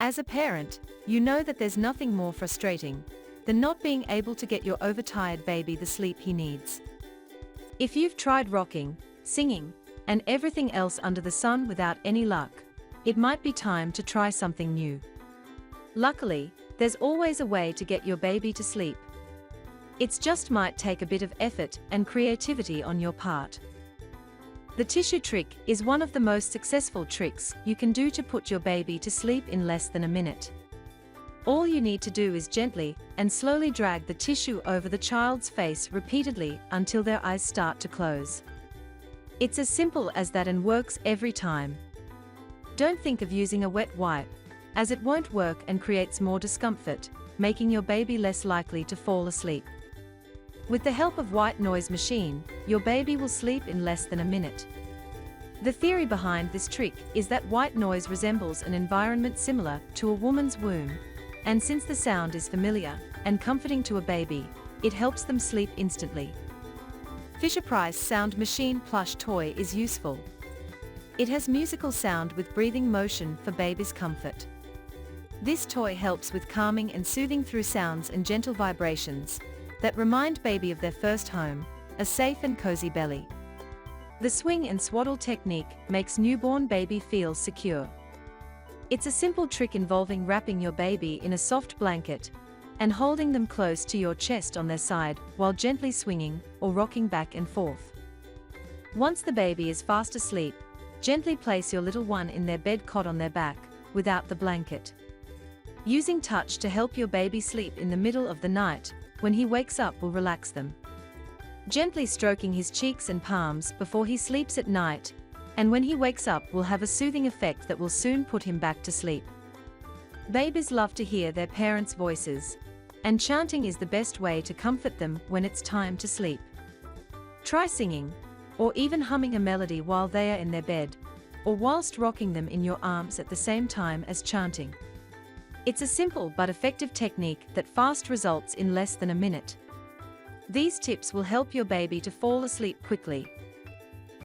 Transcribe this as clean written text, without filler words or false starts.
As a parent, you know that there's nothing more frustrating than not being able to get your overtired baby the sleep he needs. If you've tried rocking, singing, and everything else under the sun without any luck, it might be time to try something new. Luckily, there's always a way to get your baby to sleep. It just might take a bit of effort and creativity on your part. The tissue trick is one of the most successful tricks you can do to put your baby to sleep in less than a minute. All you need to do is gently and slowly drag the tissue over the child's face repeatedly until their eyes start to close. It's as simple as that and works every time. Don't think of using a wet wipe, as it won't work and creates more discomfort, making your baby less likely to fall asleep. With the help of white noise machine, your baby will sleep in less than a minute. The theory behind this trick is that white noise resembles an environment similar to a woman's womb, and since the sound is familiar and comforting to a baby, it helps them sleep instantly. Fisher-Price Sound Machine plush toy is useful. It has musical sound with breathing motion for baby's comfort. This toy helps with calming and soothing through sounds and gentle vibrations that remind baby of their first home, a safe and cozy belly. The swing and swaddle technique makes newborn baby feel secure. It's a simple trick involving wrapping your baby in a soft blanket and holding them close to your chest on their side while gently swinging or rocking back and forth. Once the baby is fast asleep, gently place your little one in their bed cot on their back, without the blanket. Using touch to help your baby sleep in the middle of the night, when he wakes up, will relax them. Gently stroking his cheeks and palms before he sleeps at night, and when he wakes up will have a soothing effect that will soon put him back to sleep. Babies love to hear their parents' voices, and chanting is the best way to comfort them when it's time to sleep. Try singing, or even humming a melody while they are in their bed, or whilst rocking them in your arms at the same time as chanting. It's a simple but effective technique that fast results in less than a minute. These tips will help your baby to fall asleep quickly,